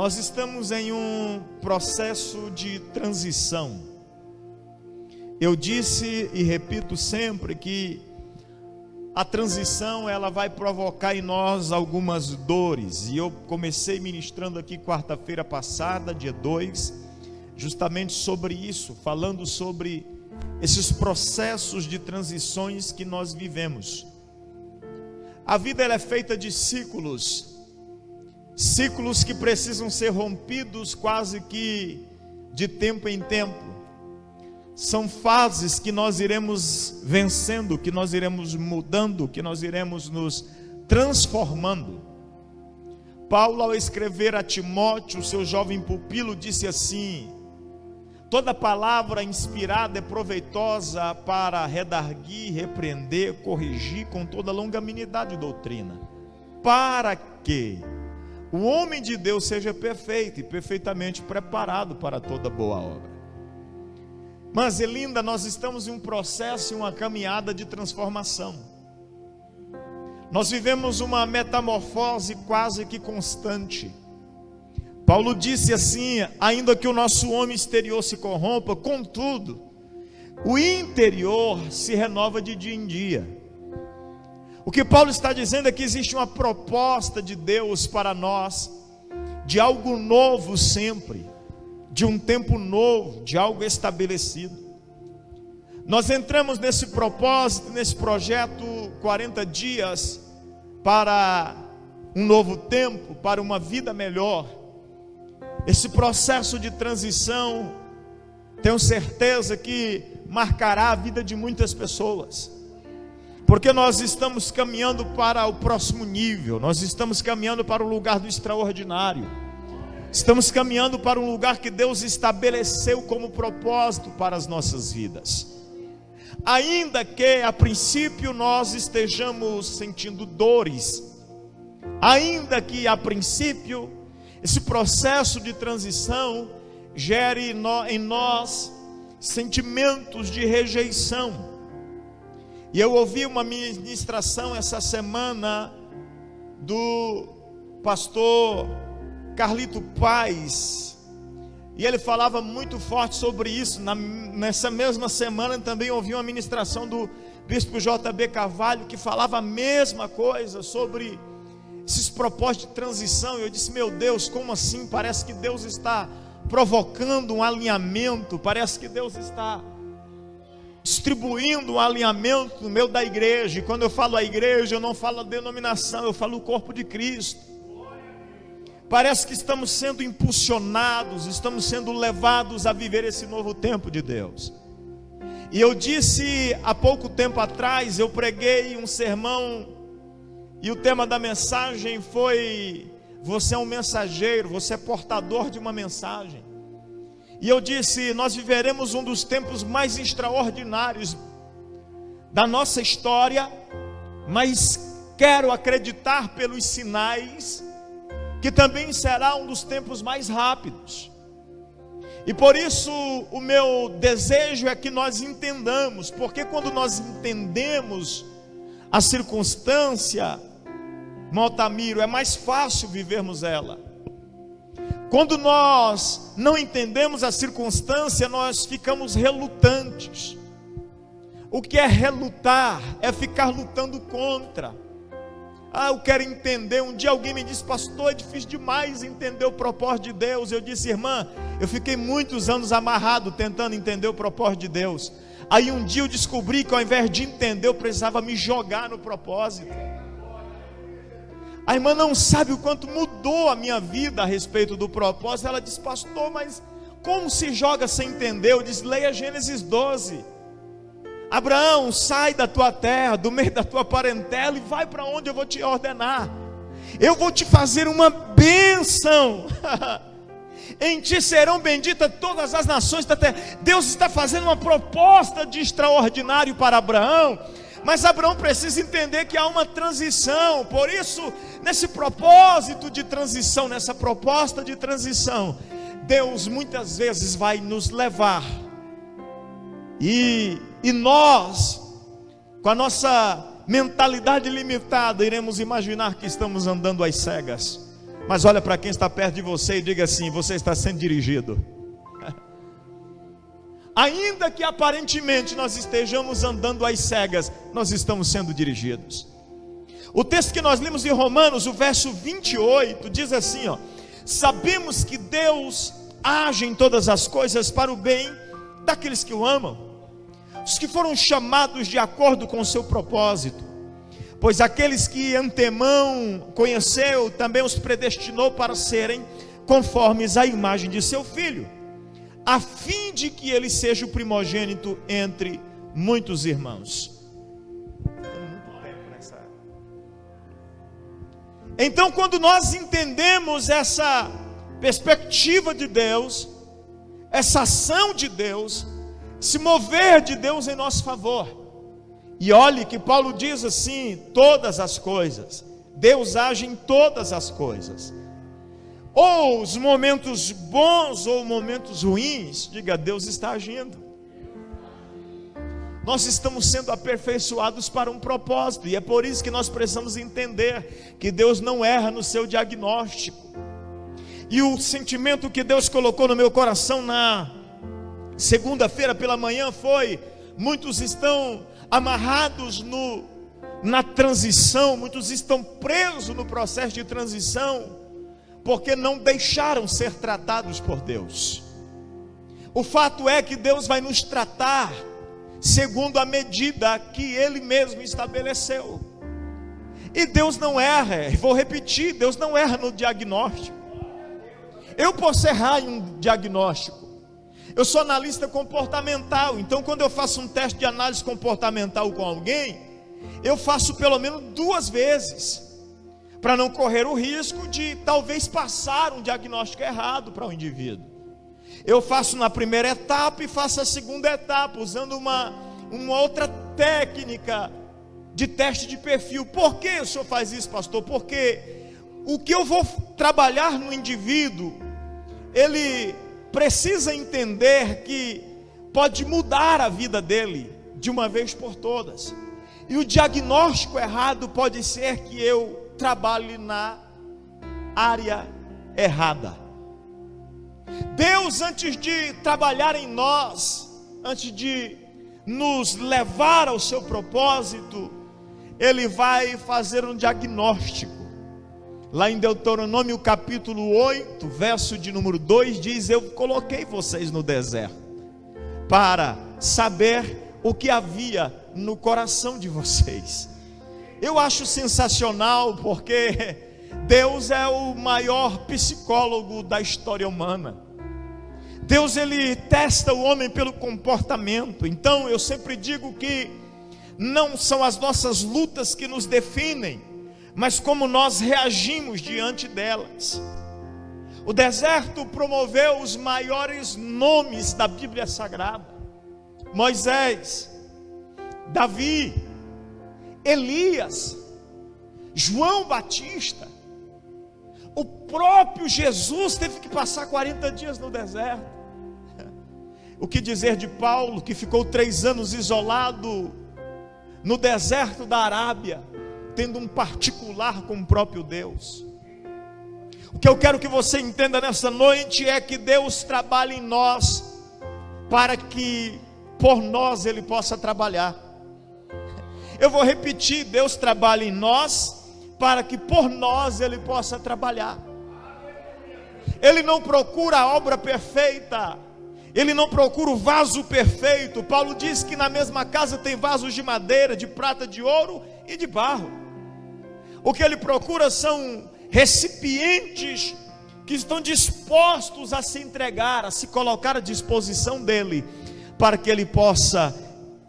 Nós estamos em um processo de transição. Eu disse e repito sempre que a transição ela vai provocar em nós algumas dores. E eu comecei ministrando aqui quarta-feira passada, dia 2, justamente sobre isso, falando sobre esses processos de transições que nós vivemos. A vida ela é feita de ciclos que precisam ser rompidos quase que de tempo em tempo. São fases que nós iremos vencendo, que nós iremos mudando, que nós iremos nos transformando. Paulo, ao escrever a Timóteo, seu jovem pupilo, disse assim: toda palavra inspirada é proveitosa para redarguir, repreender, corrigir com toda longanimidade e doutrina, para que o homem de Deus seja perfeito e perfeitamente preparado para toda boa obra. Mas, Elinda, nós estamos em um processo, em uma caminhada de transformação. Nós vivemos uma metamorfose quase que constante. Paulo disse assim: ainda que o nosso homem exterior se corrompa, contudo, o interior se renova de dia em dia. O que Paulo está dizendo é que existe uma proposta de Deus para nós, de algo novo sempre, de um tempo novo, de algo estabelecido. Nós entramos nesse propósito, nesse projeto 40 dias para um novo tempo, para uma vida melhor. Esse processo de transição, tenho certeza que marcará a vida de muitas pessoas, porque nós estamos caminhando para o próximo nível, nós estamos caminhando para o lugar do extraordinário, estamos caminhando para um lugar que Deus estabeleceu como propósito para as nossas vidas. Ainda que a princípio nós estejamos sentindo dores, ainda que a princípio esse processo de transição gere em nós sentimentos de rejeição. E eu ouvi uma ministração essa semana do pastor Carlito Paz, e ele falava muito forte sobre isso. Nessa mesma semana também ouvi uma ministração do bispo J.B. Carvalho, que falava a mesma coisa sobre esses propósitos de transição. E eu disse: meu Deus, como assim? Parece que Deus está provocando um alinhamento, parece que Deus está distribuindo um alinhamento no meio da igreja. E quando eu falo a igreja, eu não falo a denominação, eu falo o corpo de Cristo. Parece que estamos sendo impulsionados, estamos sendo levados a viver esse novo tempo de Deus. E eu disse há pouco tempo atrás, eu preguei um sermão, e o tema da mensagem foi: você é um mensageiro, você é portador de uma mensagem. E eu disse: nós viveremos um dos tempos mais extraordinários da nossa história, mas quero acreditar pelos sinais que também será um dos tempos mais rápidos. E por isso o meu desejo é que nós entendamos, porque quando nós entendemos a circunstância, Maltamiro, é mais fácil vivermos ela. Quando nós não entendemos a circunstância, nós ficamos relutantes. O que é relutar? É ficar lutando contra. Eu quero entender. Um dia alguém me disse: pastor, é difícil demais entender o propósito de Deus. Eu disse: irmã, eu fiquei muitos anos amarrado tentando entender o propósito de Deus. Aí um dia eu descobri que ao invés de entender, eu precisava me jogar no propósito. A irmã não sabe o quanto mudou a minha vida a respeito do propósito. Ela disse: pastor, mas como se joga sem entender? Eu disse: leia Gênesis 12. Abraão, sai da tua terra, do meio da tua parentela, e vai para onde eu vou te ordenar. Eu vou te fazer uma bênção. Em ti serão benditas todas as nações da terra. Deus está fazendo uma proposta de extraordinário para Abraão, mas Abraão precisa entender que há uma transição. Por isso, nesse propósito de transição, nessa proposta de transição, Deus muitas vezes vai nos levar, e nós, com a nossa mentalidade limitada, iremos imaginar que estamos andando às cegas. Mas olha para quem está perto de você e diga assim: você está sendo dirigido. Ainda que aparentemente nós estejamos andando às cegas, nós estamos sendo dirigidos. O texto que nós lemos em Romanos, o verso 28, diz assim, ó: sabemos que Deus age em todas as coisas para o bem daqueles que o amam, os que foram chamados de acordo com o seu propósito. Pois aqueles que antemão conheceu, também os predestinou para serem conformes à imagem de seu Filho, a fim de que ele seja o primogênito entre muitos irmãos. Então, quando nós entendemos essa perspectiva de Deus, essa ação de Deus, se mover de Deus em nosso favor, e olhe que Paulo diz assim: todas as coisas, Deus age em todas as coisas, ou os momentos bons ou momentos ruins, diga: Deus está agindo. Nós estamos sendo aperfeiçoados para um propósito, e é por isso que nós precisamos entender que Deus não erra no seu diagnóstico. E o sentimento que Deus colocou no meu coração na segunda-feira pela manhã foi: muitos estão amarrados na transição, muitos estão presos no processo de transição, porque não deixaram ser tratados por Deus. O fato é que Deus vai nos tratar segundo a medida que Ele mesmo estabeleceu. E Deus não erra, vou repetir, Deus não erra no diagnóstico. Eu posso errar em um diagnóstico. Eu sou analista comportamental, então quando eu faço um teste de análise comportamental com alguém, eu faço pelo menos 2 vezes, para não correr o risco de talvez passar um diagnóstico errado para o indivíduo. Eu faço na primeira etapa e faço a segunda etapa, usando uma outra técnica de teste de perfil. Por que o senhor faz isso, pastor? Porque o que eu vou trabalhar no indivíduo, ele precisa entender que pode mudar a vida dele de uma vez por todas. E o diagnóstico errado pode ser que eu trabalhe na área errada. Deus, antes de trabalhar em nós, antes de nos levar ao seu propósito, Ele vai fazer um diagnóstico. Lá em Deuteronômio capítulo 8, verso de número 2, diz: eu coloquei vocês no deserto para saber o que havia no coração de vocês. Eu acho sensacional, porque Deus é o maior psicólogo da história humana. Deus, ele testa o homem pelo comportamento. Então eu sempre digo que não são as nossas lutas que nos definem, mas como nós reagimos diante delas. O deserto promoveu os maiores nomes da Bíblia Sagrada: Moisés, Davi, Elias, João Batista. O próprio Jesus teve que passar 40 dias no deserto. O que dizer de Paulo, que ficou 3 anos isolado no deserto da Arábia, tendo um particular com o próprio Deus. O que eu quero que você entenda nessa noite é que Deus trabalha em nós para que por nós Ele possa trabalhar. Eu vou repetir: Deus trabalha em nós para que por nós Ele possa trabalhar. Ele não procura a obra perfeita, Ele não procura o vaso perfeito. Paulo diz que na mesma casa tem vasos de madeira, de prata, de ouro e de barro. O que Ele procura são recipientes que estão dispostos a se entregar, a se colocar à disposição dEle, para que Ele possa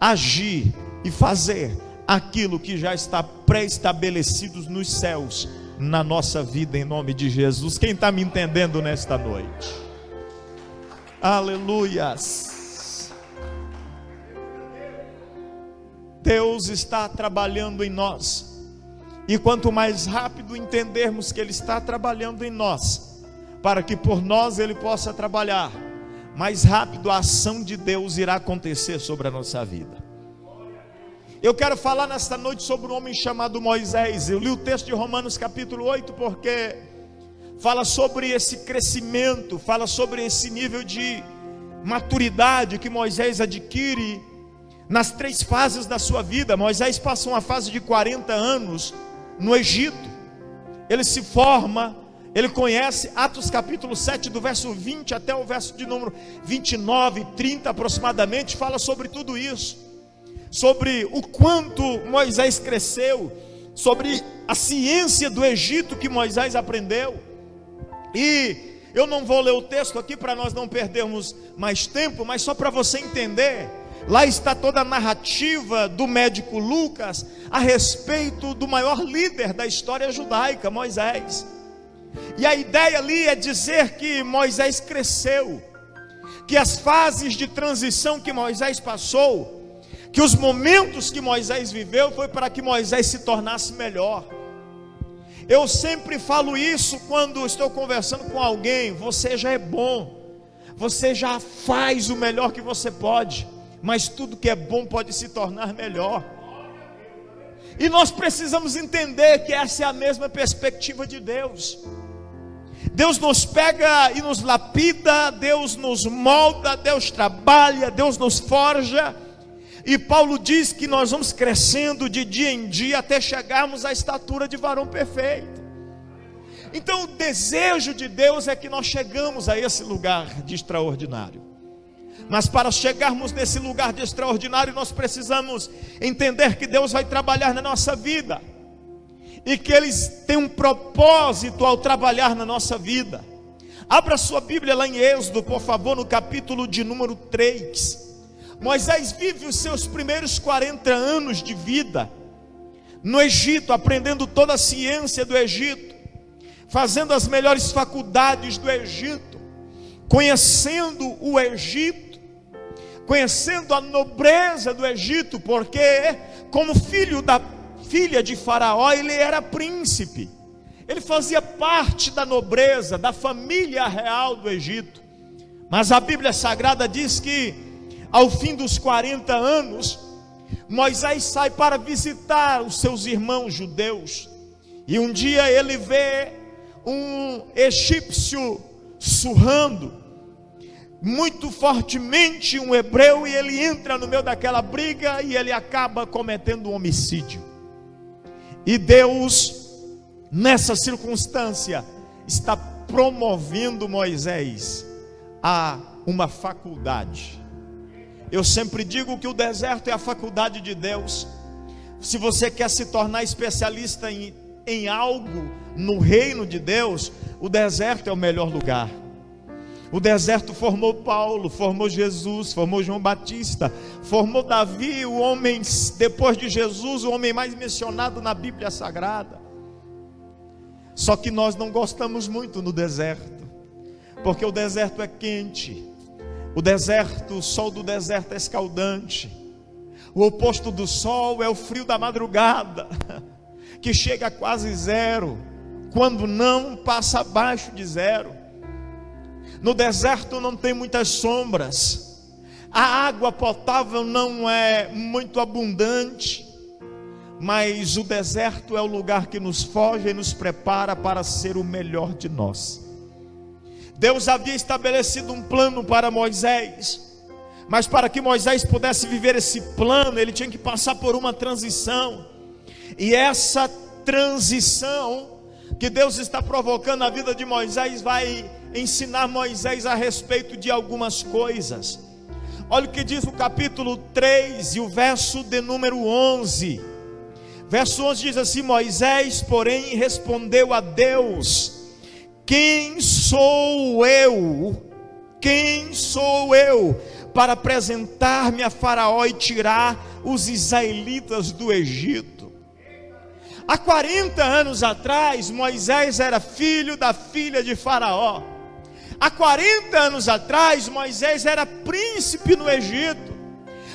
agir e fazer aquilo que já está pré-estabelecido nos céus, na nossa vida, em nome de Jesus. Quem está me entendendo nesta noite? Aleluias. Deus está trabalhando em nós, e quanto mais rápido entendermos que Ele está trabalhando em nós, para que por nós Ele possa trabalhar, mais rápido a ação de Deus irá acontecer sobre a nossa vida. Eu quero falar nesta noite sobre um homem chamado Moisés. Eu li o texto de Romanos capítulo 8 porque fala sobre esse crescimento, fala sobre esse nível de maturidade que Moisés adquire nas 3 fases da sua vida. Moisés passa uma fase de 40 anos no Egito, ele se forma, ele conhece. Atos capítulo 7, do verso 20 até o verso de número 29, 30 aproximadamente, fala sobre tudo isso, sobre o quanto Moisés cresceu, sobre a ciência do Egito que Moisés aprendeu. E eu não vou ler o texto aqui para nós não perdermos mais tempo, mas só para você entender, lá está toda a narrativa do médico Lucas a respeito do maior líder da história judaica, Moisés. E a ideia ali é dizer que Moisés cresceu, que as fases de transição que Moisés passou, que os momentos que Moisés viveu, foi para que Moisés se tornasse melhor. Eu sempre falo isso quando estou conversando com alguém: você já é bom, você já faz o melhor que você pode, mas tudo que é bom pode se tornar melhor. E nós precisamos entender que essa é a mesma perspectiva de Deus. Deus nos pega e nos lapida, Deus nos molda, Deus trabalha, Deus nos forja. E Paulo diz que nós vamos crescendo de dia em dia até chegarmos à estatura de varão perfeito. Então o desejo de Deus é que nós chegamos a esse lugar de extraordinário. Mas para chegarmos nesse lugar de extraordinário, nós precisamos entender que Deus vai trabalhar na nossa vida, e que Ele tem um propósito ao trabalhar na nossa vida. Abra sua Bíblia lá em Êxodo, por favor, no capítulo de número 3. Moisés vive os seus primeiros 40 anos de vida no Egito, aprendendo toda a ciência do Egito, fazendo as melhores faculdades do Egito, conhecendo o Egito, conhecendo a nobreza do Egito, porque como filho da filha de Faraó, ele era príncipe, ele fazia parte da nobreza, da família real do Egito. Mas a Bíblia Sagrada diz que ao fim dos 40 anos, Moisés sai para visitar os seus irmãos judeus, e um dia ele vê um egípcio surrando muito fortemente um hebreu, e ele entra no meio daquela briga e ele acaba cometendo um homicídio. E Deus, nessa circunstância, está promovendo Moisés a uma faculdade. Eu sempre digo que o deserto é a faculdade de Deus. Se você quer se tornar especialista em algo no reino de Deus, o deserto é o melhor lugar. O deserto formou Paulo, formou Jesus, formou João Batista, formou Davi, o homem, depois de Jesus, o homem mais mencionado na Bíblia Sagrada. Só que nós não gostamos muito no deserto, porque o deserto é quente, o sol do deserto é escaldante, o oposto do sol é o frio da madrugada, que chega a quase zero, quando não passa abaixo de zero. No deserto não tem muitas sombras, a água potável não é muito abundante, mas o deserto é o lugar que nos forja e nos prepara para ser o melhor de nós. Deus havia estabelecido um plano para Moisés, mas para que Moisés pudesse viver esse plano, ele tinha que passar por uma transição. E essa transição que Deus está provocando na vida de Moisés vai ensinar Moisés a respeito de algumas coisas. Olha o que diz o capítulo 3 e o verso de número 11. Verso 11 diz assim: Moisés, porém, respondeu a Deus: quem sou eu? Quem sou eu para apresentar-me a Faraó e tirar os israelitas do Egito? Há 40 anos atrás, Moisés era filho da filha de Faraó. Há 40 anos atrás, Moisés era príncipe no Egito.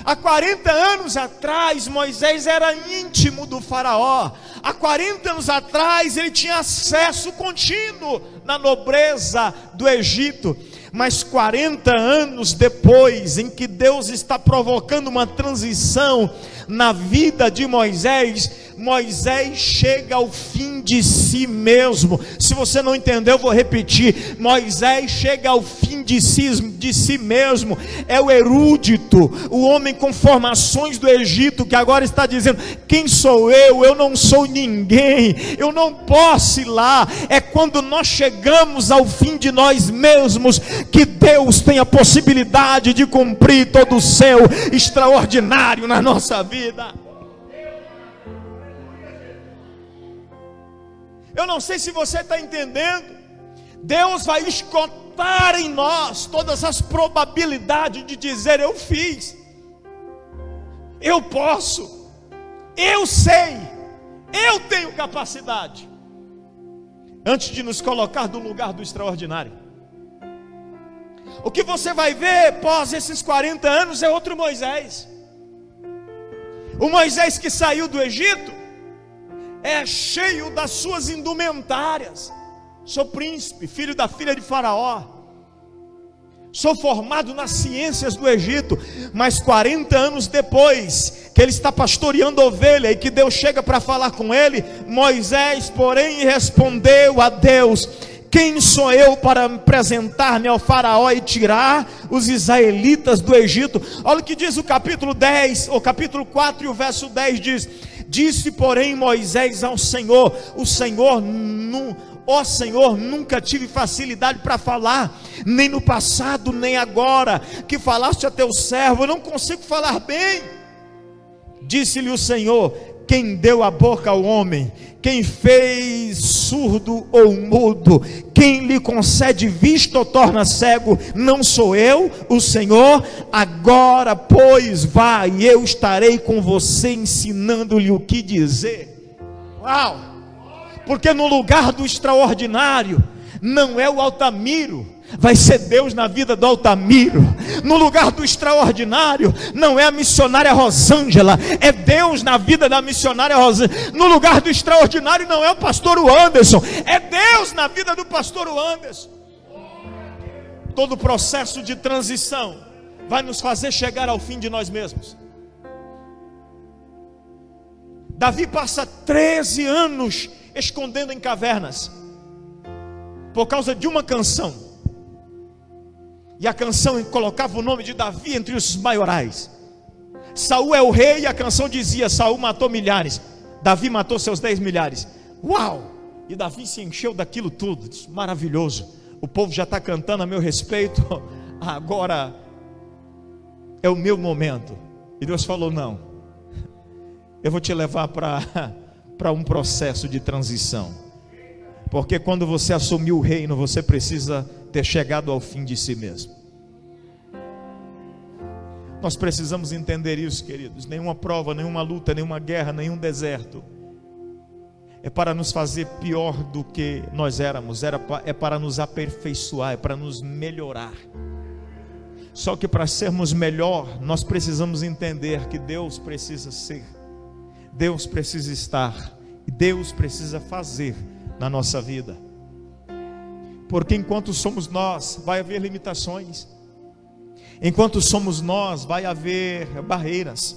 Há 40 anos atrás, Moisés era íntimo do Faraó. Há 40 anos atrás, ele tinha acesso contínuo na nobreza do Egito. Mas 40 anos depois, em que Deus está provocando uma transição na vida de Moisés, Moisés chega ao fim de si mesmo. Se você não entendeu, eu vou repetir. Moisés chega ao fim de si mesmo. É o erudito, o homem com formações do Egito, que agora está dizendo: quem sou eu? Eu não sou ninguém, eu não posso ir lá. É quando nós chegamos ao fim de nós mesmos que Deus tem a possibilidade de cumprir todo o seu extraordinário na nossa vida. Eu não sei se você está entendendo. Deus vai esgotar em nós todas as probabilidades de dizer: eu fiz, eu posso, eu sei, eu tenho capacidade, antes de nos colocar no lugar do extraordinário. O que você vai ver pós esses 40 anos é outro Moisés. O Moisés que saiu do Egito é cheio das suas indumentárias. Sou príncipe, filho da filha de Faraó. Sou formado nas ciências do Egito. Mas 40 anos depois, que ele está pastoreando ovelha e que Deus chega para falar com ele, Moisés, porém, respondeu a Deus: quem sou eu para apresentar-me ao Faraó e tirar os israelitas do Egito? Olha o que diz o capítulo 10, o capítulo 4 e o verso 10 diz: disse, porém, Moisés ao Senhor: ó Senhor, nunca tive facilidade para falar, nem no passado, nem agora, que falaste a teu servo, eu não consigo falar bem. Disse-lhe o Senhor: quem deu a boca ao homem? Quem fez surdo ou mudo? Quem lhe concede vista ou torna cego? Não sou eu, o Senhor? Agora, pois, vá, e eu estarei com você, ensinando-lhe o que dizer. Uau! Porque no lugar do extraordinário, não é o Altamiro, vai ser Deus na vida do Altamiro. No lugar do extraordinário, não é a missionária Rosângela, é Deus na vida da missionária Rosângela. No lugar do extraordinário, não é o pastor Anderson, é Deus na vida do pastor Anderson. Todo o processo de transição vai nos fazer chegar ao fim de nós mesmos. Davi passa 13 anos escondendo em cavernas por causa de uma canção. E a canção colocava o nome de Davi entre os maiorais. Saul é o rei e a canção dizia: Saul matou milhares, Davi matou seus 10 milhares. Uau! E Davi se encheu daquilo tudo. Disse: maravilhoso, o povo já está cantando a meu respeito, agora é o meu momento. E Deus falou: não, eu vou te levar para um processo de transição. Porque quando você assumir o reino, você precisa ter chegado ao fim de si mesmo. Nós precisamos entender isso, queridos. Nenhuma prova, nenhuma luta, nenhuma guerra, nenhum deserto é para nos fazer pior do que nós éramos. É para nos aperfeiçoar, é para nos melhorar. Só que para sermos melhor, nós precisamos entender que Deus precisa ser, Deus precisa estar, e Deus precisa fazer na nossa vida. Porque enquanto somos nós, vai haver limitações. Enquanto somos nós, vai haver barreiras.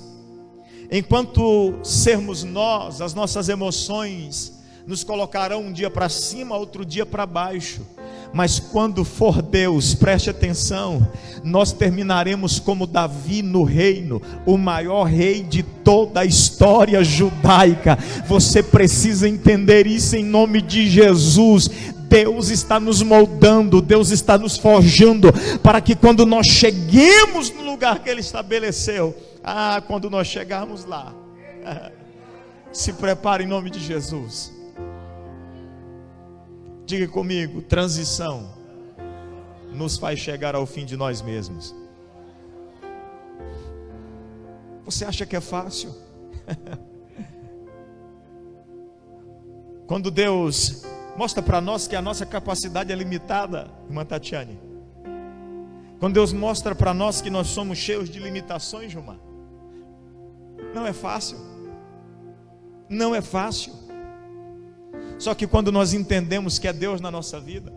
Enquanto sermos nós, as nossas emoções nos colocarão um dia para cima, outro dia para baixo. Mas quando for Deus, preste atenção, nós terminaremos como Davi no reino, o maior rei de toda a história judaica. Você precisa entender isso em nome de Jesus. Deus está nos moldando, Deus está nos forjando, para que quando nós cheguemos no lugar que Ele estabeleceu, quando nós chegarmos lá, se prepare em nome de Jesus. Diga comigo: transição nos faz chegar ao fim de nós mesmos. Você acha que é fácil? Quando Deus mostra para nós que a nossa capacidade é limitada, irmã Tatiane, quando Deus mostra para nós que nós somos cheios de limitações, Gilmar, não é fácil. Não é fácil. Só que quando nós entendemos que é Deus na nossa vida.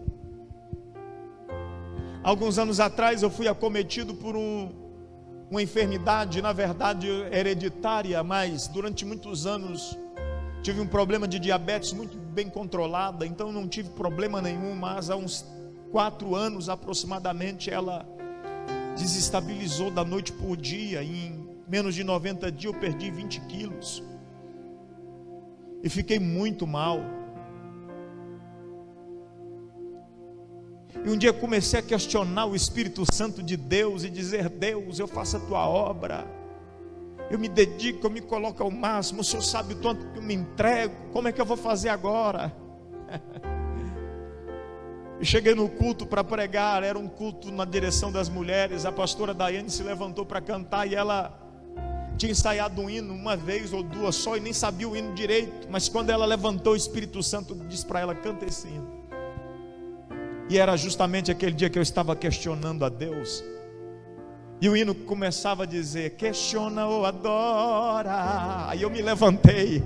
Alguns anos atrás eu fui acometido por uma enfermidade, na verdade hereditária, mas durante muitos anos tive um problema de diabetes muito bem controlada, então não tive problema nenhum, mas há uns 4 anos aproximadamente ela desestabilizou da noite para o dia. Em menos de 90 dias eu perdi 20 quilos e fiquei muito mal. E um dia comecei a questionar o Espírito Santo de Deus e dizer: Deus, eu faço a tua obra, eu me dedico, eu me coloco ao máximo, o Senhor sabe o tanto que eu me entrego, como é que eu vou fazer agora? E cheguei no culto para pregar, era um culto na direção das mulheres. A pastora Daiane se levantou para cantar e ela tinha ensaiado um hino uma vez ou duas só e nem sabia o hino direito, mas quando ela levantou, o Espírito Santo disse para ela: canta esse hino. E era justamente aquele dia que eu estava questionando a Deus, e o hino começava a dizer: questiona ou adora. Aí eu me levantei,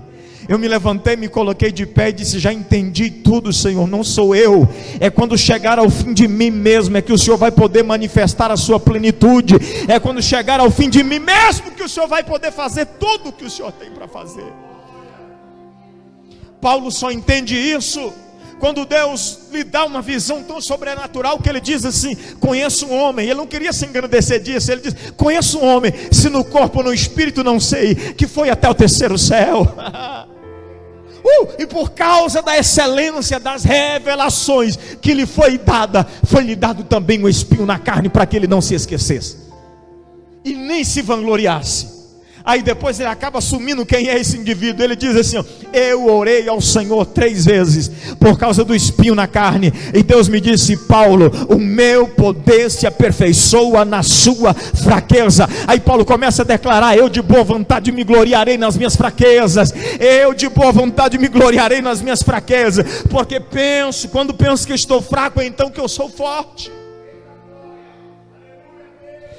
me coloquei de pé e disse: já entendi tudo, Senhor, não sou eu, é quando chegar ao fim de mim mesmo é que o Senhor vai poder manifestar a sua plenitude, é quando chegar ao fim de mim mesmo que o Senhor vai poder fazer tudo o que o Senhor tem para fazer. Paulo só entende isso quando Deus lhe dá uma visão tão sobrenatural, que ele diz assim: conheço um homem. Ele não queria se engrandecer disso, ele diz: conheço um homem, se no corpo ou no espírito não sei, que foi até o 3º céu. E por causa da excelência das revelações que lhe foi dada, foi-lhe dado também um espinho na carne, para que ele não se esquecesse e nem se vangloriasse. Aí depois ele acaba assumindo quem é esse indivíduo. Ele diz assim: eu orei ao Senhor 3 vezes por causa do espinho na carne, e Deus me disse: Paulo, o meu poder se aperfeiçoa na sua fraqueza. Aí Paulo começa a declarar: eu de boa vontade me gloriarei nas minhas fraquezas, eu de boa vontade me gloriarei nas minhas fraquezas, porque quando penso que estou fraco, é então que eu sou forte.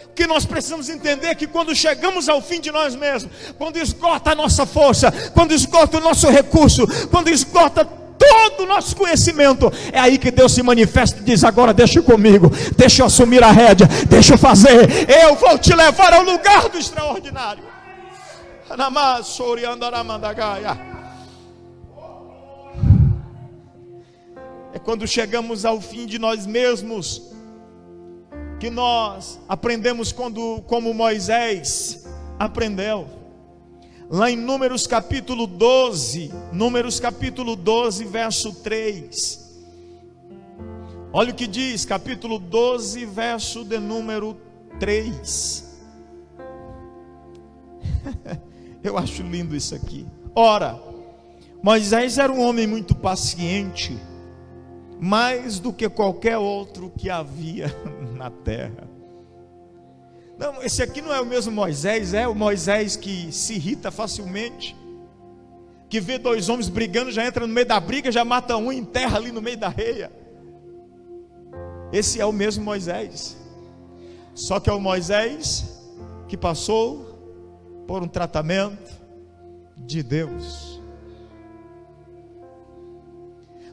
O que nós precisamos entender é que quando chegamos ao fim de nós mesmos, quando esgota a nossa força, quando esgota o nosso recurso, quando esgota todo o nosso conhecimento, é aí que Deus se manifesta e diz: agora deixa comigo, deixa eu assumir a rédea, deixa eu fazer, eu vou te levar ao lugar do extraordinário. É quando chegamos ao fim de nós mesmos que nós aprendemos como Moisés aprendeu. Lá em Números capítulo 12, verso 3. Olha o que diz, capítulo 12, verso de número 3. Eu acho lindo isso aqui. Ora, Moisés era um homem muito paciente, mais do que qualquer outro que havia na terra. Não, esse aqui não é o mesmo Moisés, é o Moisés que se irrita facilmente, que vê 2 homens brigando, já entra no meio da briga, já mata um e enterra ali no meio da areia. Esse é o mesmo Moisés, só que é o Moisés que passou por um tratamento de Deus.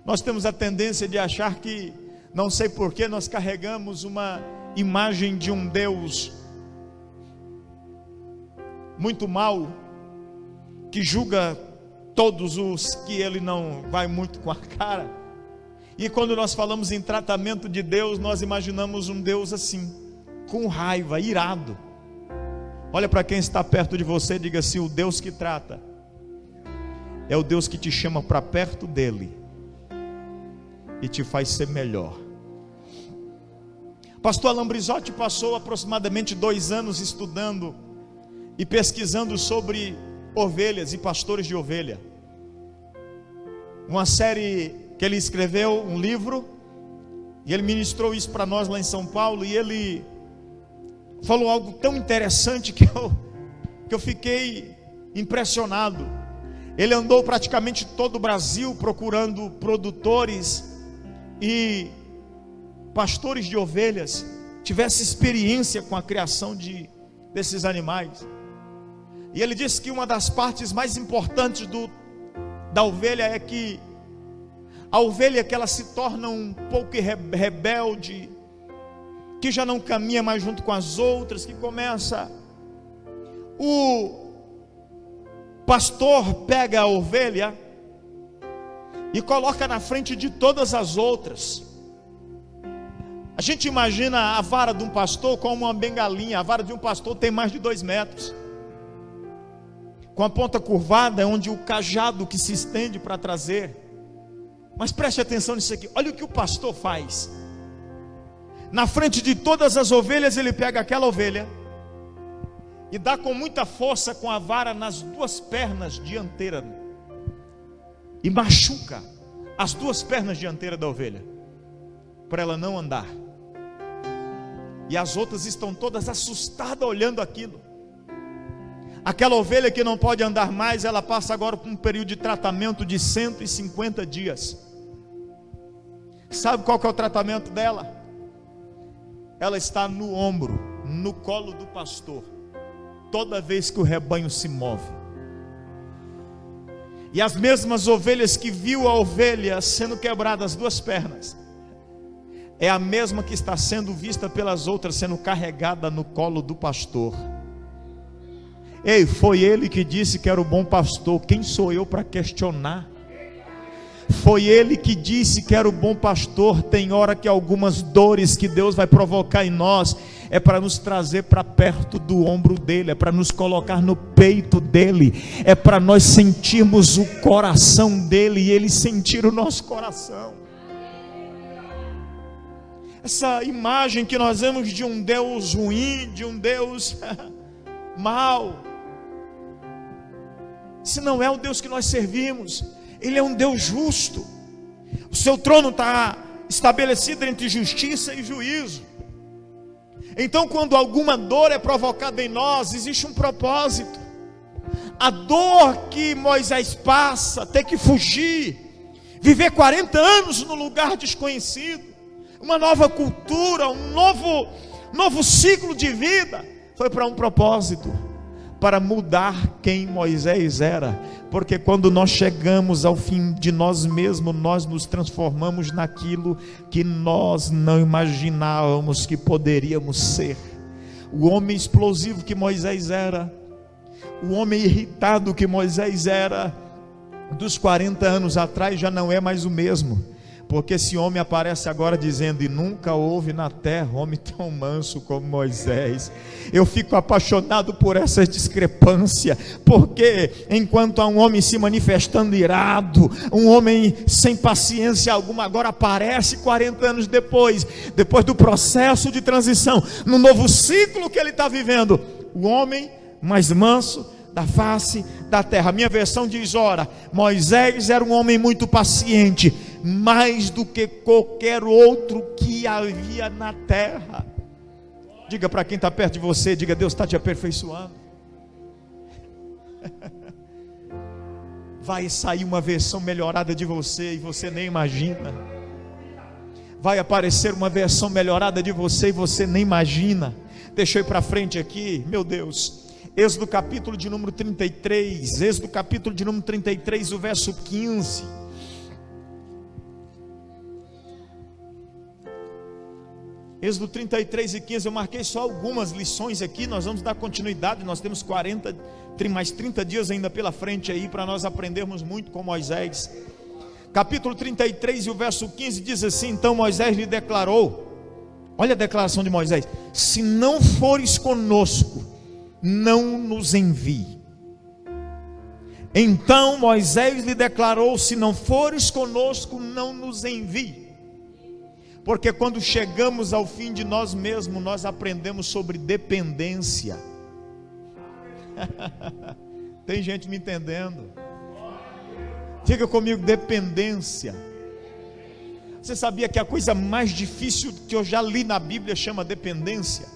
Nós temos a tendência de achar que, não sei porquê, nós carregamos uma imagem de um Deus muito mau, que julga todos os que ele não vai muito com a cara. E quando nós falamos em tratamento de Deus, nós imaginamos um Deus assim, com raiva, irado. Olha para quem está perto de você e diga assim: o Deus que trata é o Deus que te chama para perto dele e te faz ser melhor. Pastor Alain Brizotti passou aproximadamente 2 anos estudando e pesquisando sobre ovelhas e pastores de ovelha. Uma série que ele escreveu, um livro, e ele ministrou isso para nós lá em São Paulo, e ele falou algo tão interessante que eu fiquei impressionado. Ele andou praticamente todo o Brasil procurando produtores e pastores de ovelhas tivesse experiência com a criação desses animais. E ele disse que uma das partes mais importantes da ovelha é que a ovelha, que ela se torna um pouco rebelde, que já não caminha mais junto com as outras, que começa o pastor pega a ovelha e coloca na frente de todas as outras. A gente imagina a vara de um pastor como uma bengalinha. A vara de um pastor tem mais de 2 metros, com a ponta curvada, onde o cajado que se estende para trazer. Mas preste atenção nisso aqui. Olha o que o pastor faz. Na frente de todas as ovelhas, ele pega aquela ovelha e dá com muita força com a vara nas 2 pernas dianteiras e machuca as 2 pernas dianteiras da ovelha, para ela não andar. E as outras estão todas assustadas olhando aquilo. Aquela ovelha que não pode andar mais, ela passa agora por um período de tratamento de 150 dias. Sabe qual que é o tratamento dela? Ela está no ombro, no colo do pastor, toda vez que o rebanho se move. E as mesmas ovelhas que viu a ovelha sendo quebrada as 2 pernas, é a mesma que está sendo vista pelas outras, sendo carregada no colo do pastor. Ei, foi ele que disse que era o bom pastor. Quem sou eu para questionar? Foi ele que disse que era o bom pastor. Tem hora que algumas dores que Deus vai provocar em nós é para nos trazer para perto do ombro dele, é para nos colocar no peito dele, é para nós sentirmos o coração dele e ele sentir o nosso coração. Essa imagem que nós vemos de um Deus ruim, de um Deus mau, esse não é o Deus que nós servimos. Ele é um Deus justo. O seu trono está estabelecido entre justiça e juízo. Então, quando alguma dor é provocada em nós, existe um propósito. A dor que Moisés passa, ter que fugir, viver 40 anos no lugar desconhecido, uma nova cultura, um novo ciclo de vida, foi para um propósito, para mudar quem Moisés era. Porque quando nós chegamos ao fim de nós mesmos, nós nos transformamos naquilo que nós não imaginávamos que poderíamos ser. O homem explosivo que Moisés era, o homem irritado que Moisés era, dos 40 anos atrás já não é mais o mesmo. Porque esse homem aparece agora dizendo: e nunca houve na terra homem tão manso como Moisés. Eu fico apaixonado por essa discrepância, porque enquanto há um homem se manifestando irado, um homem sem paciência alguma, agora aparece 40 anos depois do processo de transição, no novo ciclo que ele está vivendo, o homem mais manso da face da terra. A minha versão diz: ora, Moisés era um homem muito paciente, mais do que qualquer outro que havia na terra. Diga para quem está perto de você, diga: Deus está te aperfeiçoando. Vai sair uma versão melhorada de você e você nem imagina. Vai aparecer uma versão melhorada de você e você nem imagina. Deixa eu ir para frente aqui, meu Deus. Êxodo capítulo de número 33, Êxodo capítulo de número 33, o verso 15. Êxodo 33 e 15, eu marquei só algumas lições aqui, nós vamos dar continuidade, nós temos mais 30 dias ainda pela frente aí, para nós aprendermos muito com Moisés. Capítulo 33 e o verso 15 diz assim: então Moisés lhe declarou, olha a declaração de Moisés: se não fores conosco, não nos envie. Então Moisés lhe declarou: se não fores conosco, não nos envie. Porque quando chegamos ao fim de nós mesmos, nós aprendemos sobre dependência. Tem gente me entendendo? Diga comigo: dependência. Você sabia que a coisa mais difícil que eu já li na Bíblia chama dependência?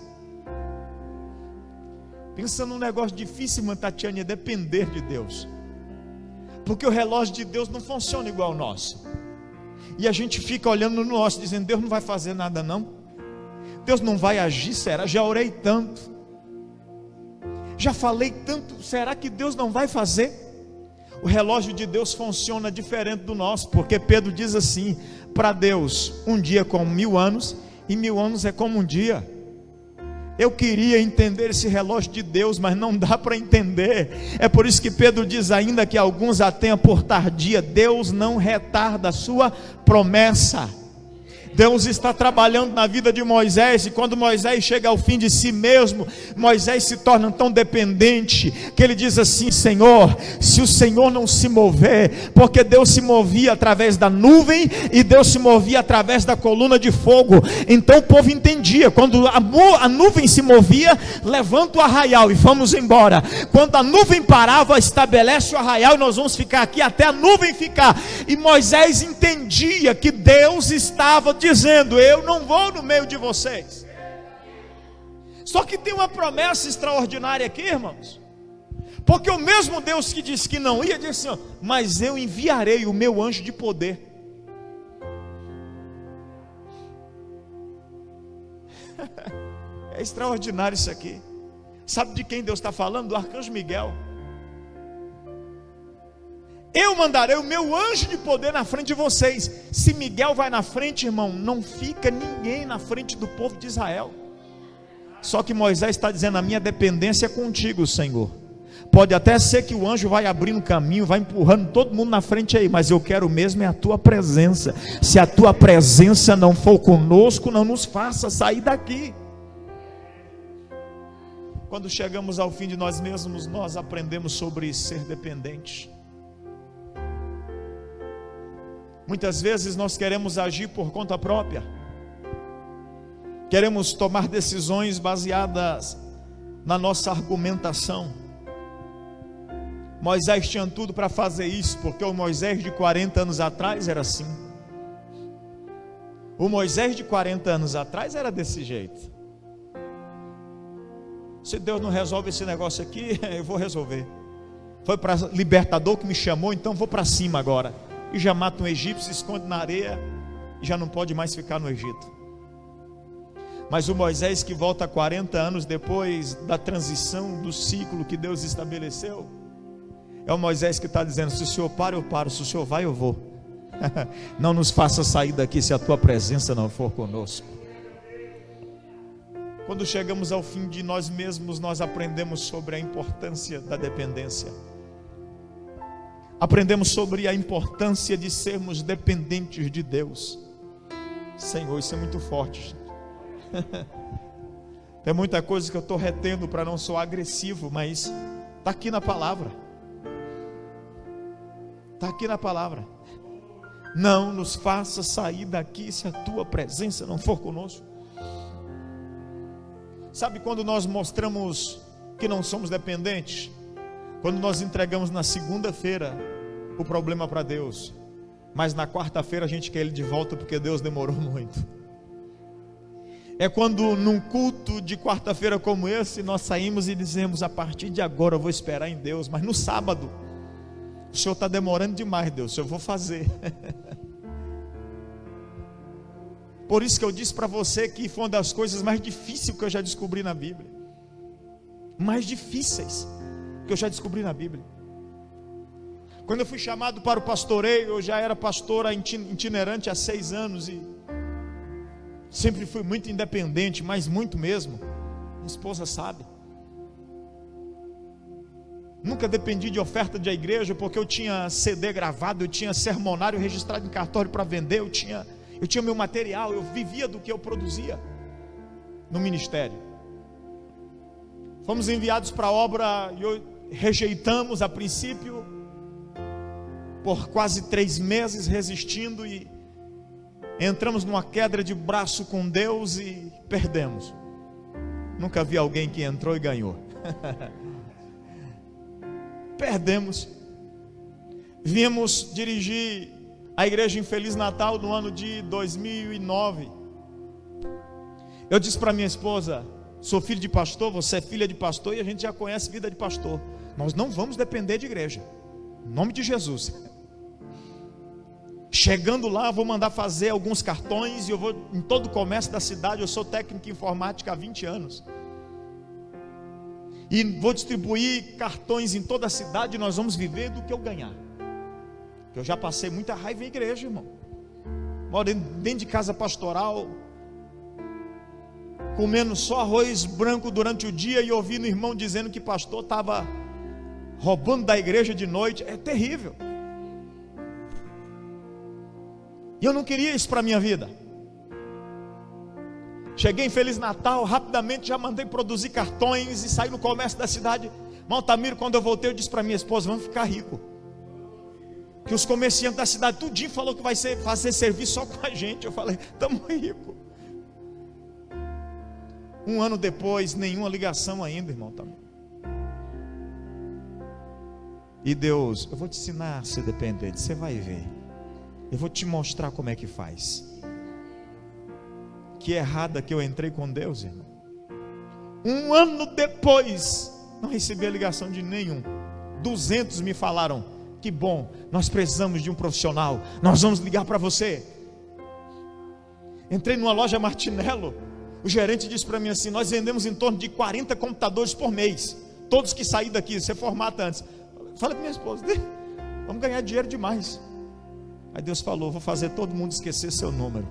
Pensa num negócio difícil, irmã Tatiane, é depender de Deus. Porque o relógio de Deus não funciona igual ao nosso. E a gente fica olhando no nosso, dizendo: Deus não vai fazer nada não. Deus não vai agir, será? Já orei tanto, já falei tanto, será que Deus não vai fazer? O relógio de Deus funciona diferente do nosso. Porque Pedro diz assim: para Deus um dia é como 1000 anos, e 1000 anos é como um dia. Eu queria entender esse relógio de Deus, mas não dá para entender. É por isso que Pedro diz ainda que alguns a tenham por tardia. Deus não retarda a sua promessa. Deus está trabalhando na vida de Moisés, e quando Moisés chega ao fim de si mesmo, Moisés se torna tão dependente, que ele diz assim: Senhor, se o Senhor não se mover, porque Deus se movia através da nuvem, e Deus se movia através da coluna de fogo, então o povo entendia, quando a nuvem se movia, levanta o arraial e vamos embora. Quando a nuvem parava, estabelece o arraial, e nós vamos ficar aqui até a nuvem ficar. E Moisés entendia que Deus estava dizendo: eu não vou no meio de vocês. Só que tem uma promessa extraordinária aqui, irmãos, porque o mesmo Deus que disse que não ia, disse assim: mas eu enviarei o meu anjo de poder. É extraordinário isso aqui. Sabe de quem Deus está falando? Do arcanjo Miguel. Eu mandarei o meu anjo de poder na frente de vocês. Se Miguel vai na frente, irmão, não fica ninguém na frente do povo de Israel. Só que Moisés está dizendo: a minha dependência é contigo, Senhor. Pode até ser que o anjo vai abrindo caminho, vai empurrando todo mundo na frente aí, mas eu quero mesmo é a tua presença. Se a tua presença não for conosco, não nos faça sair daqui. Quando chegamos ao fim de nós mesmos, nós aprendemos sobre ser dependente. Muitas vezes nós queremos agir por conta própria, queremos tomar decisões baseadas na nossa argumentação. Moisés tinha tudo para fazer isso, porque o Moisés de 40 anos atrás era assim. O Moisés de 40 anos atrás era desse jeito. Se Deus não resolve esse negócio aqui, eu vou resolver. Foi para libertador que me chamou, então vou para cima agora. E já mata um egípcio, se esconde na areia e já não pode mais ficar no Egito. Mas o Moisés que volta 40 anos depois da transição do ciclo que Deus estabeleceu, é o Moisés que está dizendo: se o Senhor para, eu paro, se o Senhor vai, eu vou. Não nos faça sair daqui se a tua presença não for conosco. Quando chegamos ao fim de nós mesmos, nós aprendemos sobre a importância da dependência. Aprendemos sobre a importância de sermos dependentes de Deus. Senhor, isso é muito forte. Tem muita coisa que eu estou retendo para não soar agressivo, mas está aqui na palavra. Está aqui na palavra. Não nos faça sair daqui se a tua presença não for conosco. Sabe quando nós mostramos que não somos dependentes? Quando nós entregamos na segunda-feira o problema para Deus, mas na quarta-feira a gente quer ele de volta porque Deus demorou muito. É quando num culto de quarta-feira como esse, nós saímos e dizemos: a partir de agora eu vou esperar em Deus, mas no sábado, o Senhor está demorando demais, Deus, eu vou fazer. Por isso que eu disse para você que foi uma das coisas mais difíceis que eu já descobri na Bíblia. Mais difíceis que eu já descobri na Bíblia. Quando eu fui chamado para o pastoreio, eu já era pastora itinerante há 6 anos e sempre fui muito independente, mas muito mesmo. Minha esposa sabe. Nunca dependi de oferta da igreja, porque eu tinha CD gravado, eu tinha sermonário registrado em cartório para vender, eu tinha meu material, eu vivia do que eu produzia no ministério. Fomos enviados para a obra e rejeitamos a princípio, por quase 3 meses resistindo, e entramos numa queda de braço com Deus e perdemos. Nunca vi alguém que entrou e ganhou. Perdemos. Viemos dirigir a igreja em Feliz Natal no ano de 2009. Eu disse para minha esposa: sou filho de pastor, você é filha de pastor, e a gente já conhece vida de pastor. Nós não vamos depender de igreja, em nome de Jesus. Chegando lá, vou mandar fazer alguns cartões, e eu vou em todo o comércio da cidade. Eu sou técnico em informática há 20 anos. E vou distribuir cartões em toda a cidade, e nós vamos viver do que eu ganhar. Eu já passei muita raiva em igreja, irmão. Moro dentro de casa pastoral, comendo só arroz branco durante o dia e ouvindo o irmão dizendo que pastor estava roubando da igreja de noite. É terrível. E eu não queria isso para a minha vida. Cheguei em Feliz Natal, rapidamente já mandei produzir cartões e saí no comércio da cidade. Altamiro, quando eu voltei, eu disse para minha esposa: vamos ficar rico. Que os comerciantes da cidade tudinho falou que vai fazer serviço só com a gente. Eu falei: estamos ricos. Um ano depois, nenhuma ligação ainda, irmão Altamiro. E Deus: eu vou te ensinar a ser dependente, você vai ver. Eu vou te mostrar como é que faz. Que errada que eu entrei com Deus, irmão. Um ano depois, não recebi a ligação de nenhum. 200 me falaram: que bom, nós precisamos de um profissional, nós vamos ligar para você. Entrei numa loja Martinello, o gerente disse para mim assim: nós vendemos em torno de 40 computadores por mês, todos que saíram daqui, você formata antes. Falei para minha esposa: vamos ganhar dinheiro demais. Aí Deus falou: vou fazer todo mundo esquecer seu número,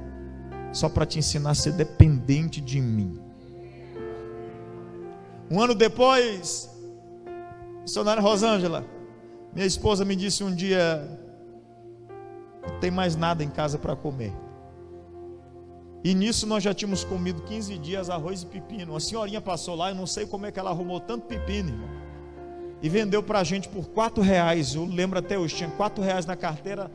só para te ensinar a ser dependente de mim. Um ano depois, missionária Rosângela, minha esposa, me disse um dia: não tem mais nada em casa para comer. E nisso nós já tínhamos comido 15 dias arroz e pepino. Uma senhorinha passou lá, eu não sei como é que ela arrumou tanto pepino, irmão, e vendeu para a gente por R$4. Eu lembro até hoje, tinha R$4 na carteira.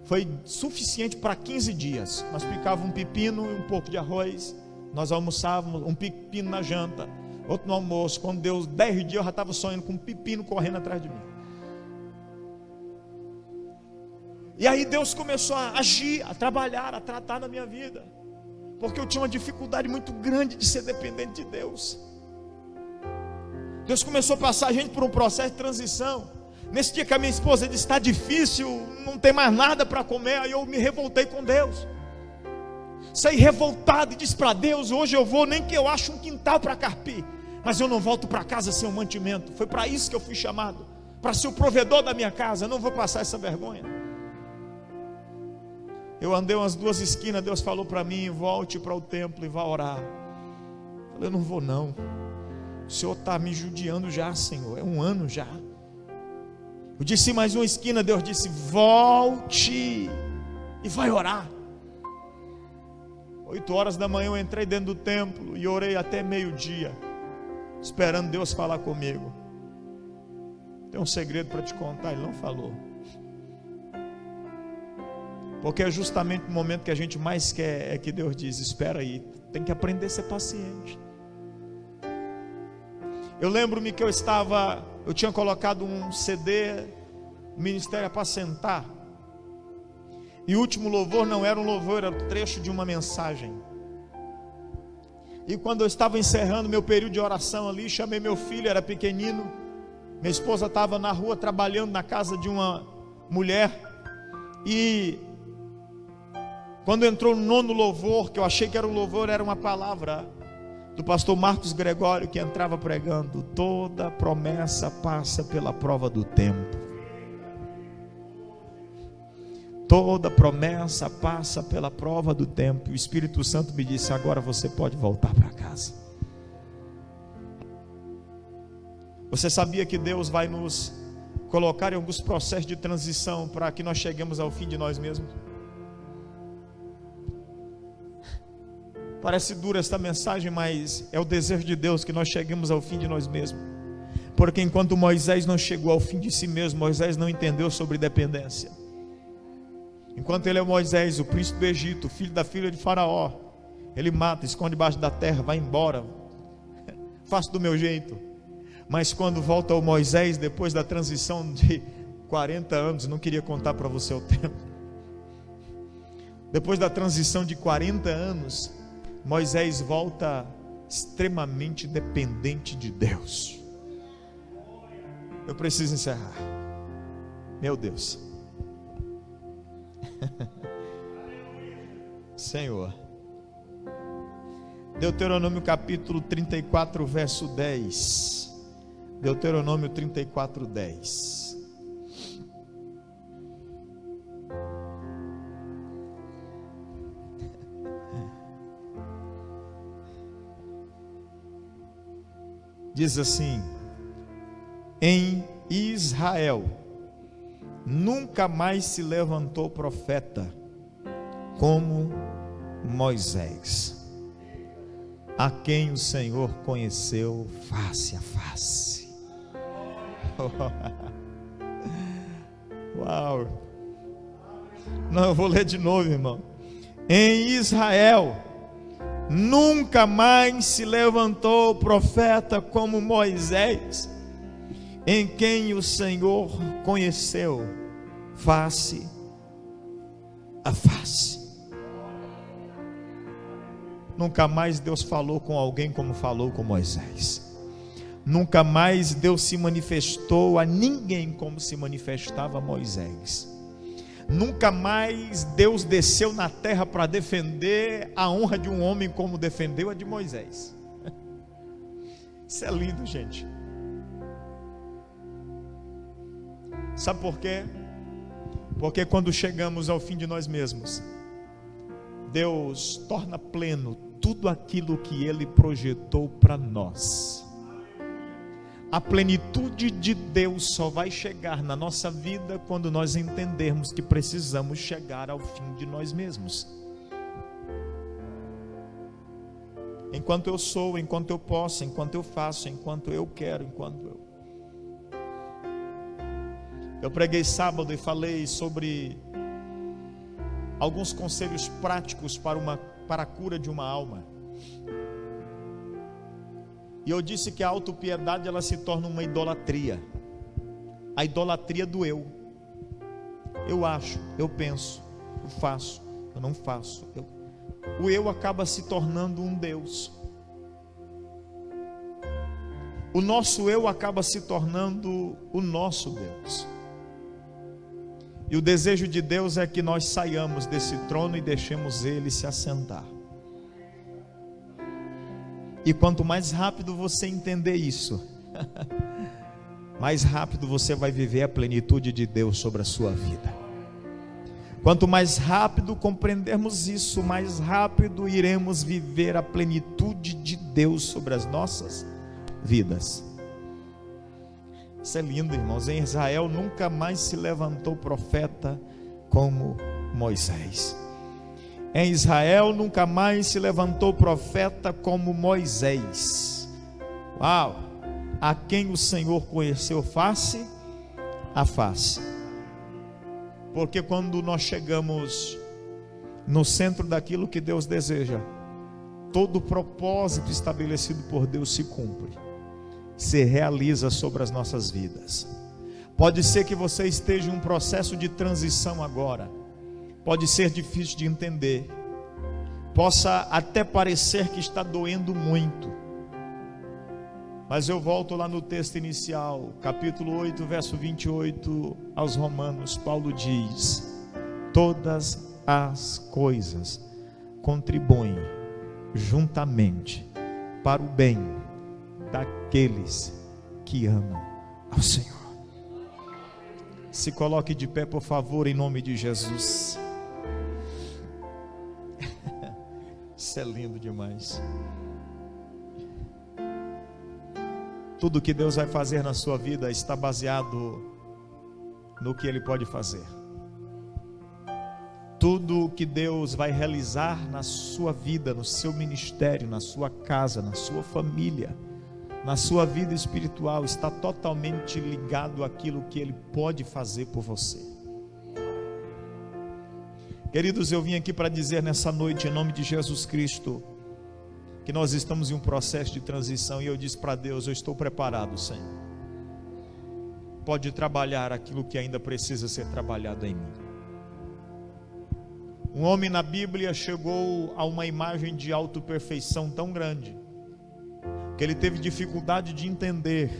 Foi suficiente para 15 dias. Nós picávamos um pepino e um pouco de arroz. Nós almoçávamos, um pepino na janta, outro no almoço. Quando deu 10 dias, eu já estava sonhando com um pepino correndo atrás de mim. E aí Deus começou a agir, a trabalhar, a tratar na minha vida, porque eu tinha uma dificuldade muito grande de ser dependente de Deus. Deus começou a passar a gente por um processo de transição. Nesse dia que a minha esposa disse: está difícil, não tem mais nada para comer, aí eu me revoltei com Deus. Saí revoltado e disse para Deus: hoje eu vou, nem que eu ache um quintal para carpir, mas eu não volto para casa sem um mantimento. Foi para isso que eu fui chamado, para ser o provedor da minha casa. Eu não vou passar essa vergonha. Eu andei umas 2 esquinas, Deus falou para mim: volte para o templo e vá orar. Eu falei: eu não vou não, o Senhor está me judiando já, Senhor, é um ano já. Eu disse mais uma esquina, Deus disse: volte e vai orar. 8 horas da manhã eu entrei dentro do templo e orei até meio-dia, esperando Deus falar comigo. Tem um segredo para te contar, Ele não falou. Porque é justamente no momento que a gente mais quer é que Deus diz: espera aí, tem que aprender a ser paciente. Eu lembro-me que eu tinha colocado um CD, Ministério Apacentar, e o último louvor não era um louvor, era um trecho de uma mensagem. E quando eu estava encerrando meu período de oração ali, chamei meu filho, era pequenino. Minha esposa estava na rua trabalhando na casa de uma mulher, e quando entrou no 9º louvor, que eu achei que era um louvor, era uma palavra do pastor Marcos Gregório, que entrava pregando: toda promessa passa pela prova do tempo. Toda promessa passa pela prova do tempo. E o Espírito Santo me disse: agora você pode voltar para casa. Você sabia que Deus vai nos colocar em alguns processos de transição para que nós cheguemos ao fim de nós mesmos? Parece dura esta mensagem, mas é o desejo de Deus que nós cheguemos ao fim de nós mesmos. Porque enquanto Moisés não chegou ao fim de si mesmo, Moisés não entendeu sobre dependência. Enquanto ele é Moisés, o príncipe do Egito, filho da filha de Faraó, ele mata, esconde debaixo da terra, vai embora, faço do meu jeito. Mas quando volta o Moisés, depois da transição de 40 anos, não queria contar para você o tempo. Depois da transição de 40 anos, Moisés volta extremamente dependente de Deus. Eu preciso encerrar. Meu Deus. Senhor. Deuteronômio capítulo 34, verso 10. Deuteronômio 34, 10. diz assim: em Israel nunca mais se levantou profeta como Moisés, a quem o Senhor conheceu face a face. Uau! Não, eu vou ler de novo, irmão. Em Israel nunca mais se levantou profeta como Moisés, em quem o Senhor conheceu face a face. Nunca mais Deus falou com alguém como falou com Moisés. Nunca mais Deus se manifestou a ninguém como se manifestava Moisés. Nunca mais Deus desceu na terra para defender a honra de um homem como defendeu a de Moisés. Isso é lindo, gente. Sabe por quê? Porque quando chegamos ao fim de nós mesmos, Deus torna pleno tudo aquilo que Ele projetou para nós. A plenitude de Deus só vai chegar na nossa vida quando nós entendermos que precisamos chegar ao fim de nós mesmos. Enquanto eu sou, enquanto eu posso, enquanto eu faço, enquanto eu quero, Eu preguei sábado e falei sobre alguns conselhos práticos para a cura de uma alma. E eu disse que a autopiedade ela se torna uma idolatria. A idolatria do eu. Eu acho, eu penso, eu faço, eu não faço. O eu acaba se tornando um Deus. O nosso eu acaba se tornando o nosso Deus. E o desejo de Deus é que nós saiamos desse trono e deixemos Ele se assentar. E quanto mais rápido você entender isso, mais rápido você vai viver a plenitude de Deus sobre a sua vida. Quanto mais rápido compreendermos isso, mais rápido iremos viver a plenitude de Deus sobre as nossas vidas. Isso é lindo, irmãos. Em Israel nunca mais se levantou profeta como Moisés. Em Israel nunca mais se levantou profeta como Moisés. Uau! A quem o Senhor conheceu face a face. Porque quando nós chegamos no centro daquilo que Deus deseja, todo o propósito estabelecido por Deus se cumpre, se realiza sobre as nossas vidas. Pode ser que você esteja em um processo de transição agora. Pode ser difícil de entender. Possa até parecer que está doendo muito. Mas eu volto lá no texto inicial, capítulo 8, verso 28 aos Romanos. Paulo diz: todas as coisas contribuem juntamente para o bem daqueles que amam ao Senhor. Se coloque de pé, por favor, em nome de Jesus. Isso é lindo demais. Tudo que Deus vai fazer na sua vida está baseado no que Ele pode fazer. Tudo que Deus vai realizar na sua vida, no seu ministério, na sua casa, na sua família, na sua vida espiritual, está totalmente ligado àquilo que Ele pode fazer por você. Queridos, eu vim aqui para dizer nessa noite, em nome de Jesus Cristo, que nós estamos em um processo de transição. E eu disse para Deus: eu estou preparado, Senhor. Pode trabalhar aquilo que ainda precisa ser trabalhado em mim. Um homem na Bíblia chegou a uma imagem de autoperfeição tão grande, que ele teve dificuldade de entender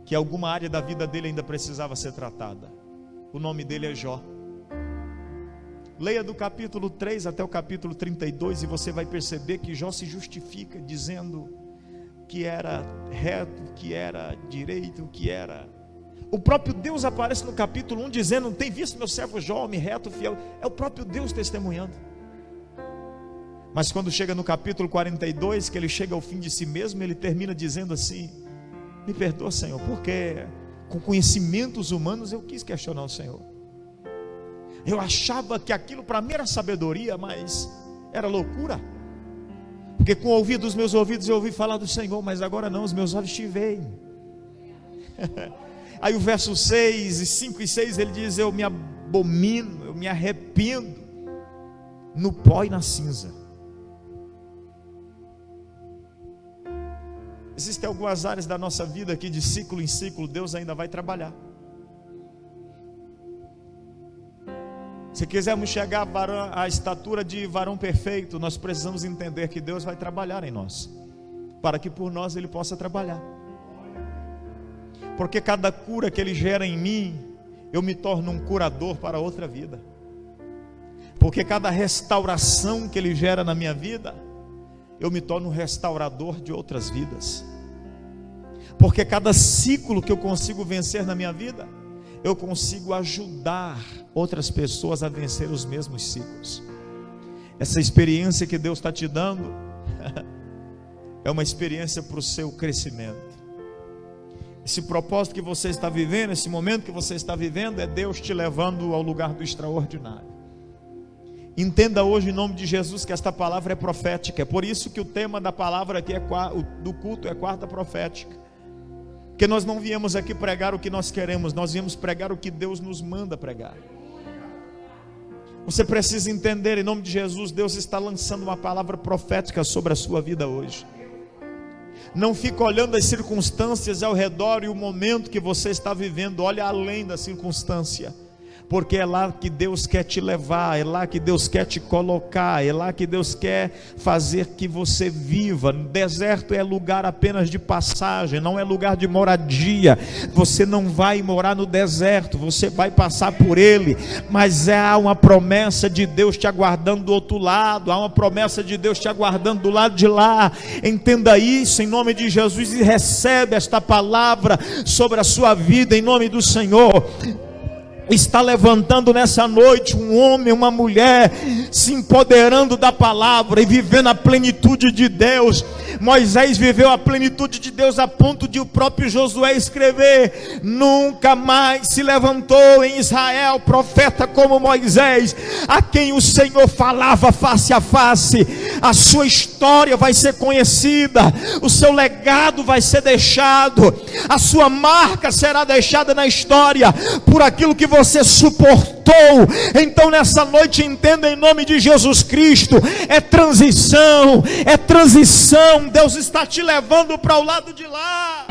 que alguma área da vida dele ainda precisava ser tratada. O nome dele é Jó. Leia do capítulo 3 até o capítulo 32 e você vai perceber que Jó se justifica dizendo que era reto, que era direito, que era... O próprio Deus aparece no capítulo 1 dizendo: não tem visto meu servo Jó, homem reto, fiel. É o próprio Deus testemunhando. Mas quando chega no capítulo 42, que ele chega ao fim de si mesmo, ele termina dizendo assim: me perdoa, Senhor, porque com conhecimentos humanos eu quis questionar o Senhor. Eu achava que aquilo para mim era sabedoria, mas era loucura. Porque com o ouvido dos meus ouvidos eu ouvi falar do Senhor, mas agora não, os meus olhos te veem. Aí o verso 5 e 6 ele diz: eu me abomino, eu me arrependo no pó e na cinza. Existem algumas áreas da nossa vida que de ciclo em ciclo Deus ainda vai trabalhar. Se quisermos chegar à estatura de varão perfeito, nós precisamos entender que Deus vai trabalhar em nós, para que por nós Ele possa trabalhar. Porque cada cura que Ele gera em mim, eu me torno um curador para outra vida. Porque cada restauração que Ele gera na minha vida, eu me torno um restaurador de outras vidas. Porque cada ciclo que eu consigo vencer na minha vida, eu consigo ajudar outras pessoas a vencer os mesmos ciclos. Essa experiência que Deus está te dando é uma experiência para o seu crescimento. Esse propósito que você está vivendo, esse momento que você está vivendo, é Deus te levando ao lugar do extraordinário. Entenda hoje em nome de Jesus que esta palavra é profética. É por isso que o tema da palavra aqui do culto é quarta profética. Porque nós não viemos aqui pregar o que nós queremos, nós viemos pregar o que Deus nos manda pregar. Você precisa entender, em nome de Jesus, Deus está lançando uma palavra profética sobre a sua vida hoje. Não fica olhando as circunstâncias ao redor e o momento que você está vivendo, olha além da circunstância. Porque é lá que Deus quer te levar, é lá que Deus quer te colocar, é lá que Deus quer fazer que você viva. Deserto é lugar apenas de passagem, não é lugar de moradia. Você não vai morar no deserto, você vai passar por ele, mas há uma promessa de Deus te aguardando do outro lado, há uma promessa de Deus te aguardando do lado de lá. Entenda isso em nome de Jesus e recebe esta palavra sobre a sua vida em nome do Senhor. Está levantando nessa noite um homem, uma mulher, se empoderando da palavra e vivendo a plenitude de Deus. Moisés viveu a plenitude de Deus a ponto de o próprio Josué escrever: nunca mais se levantou em Israel profeta como Moisés, a quem o Senhor falava face a face. A sua história vai ser conhecida, o seu legado vai ser deixado, a sua marca será deixada na história por aquilo que você suportou. Então nessa noite entenda em nome de Jesus Cristo, é transição, Deus está te levando para o lado de lá.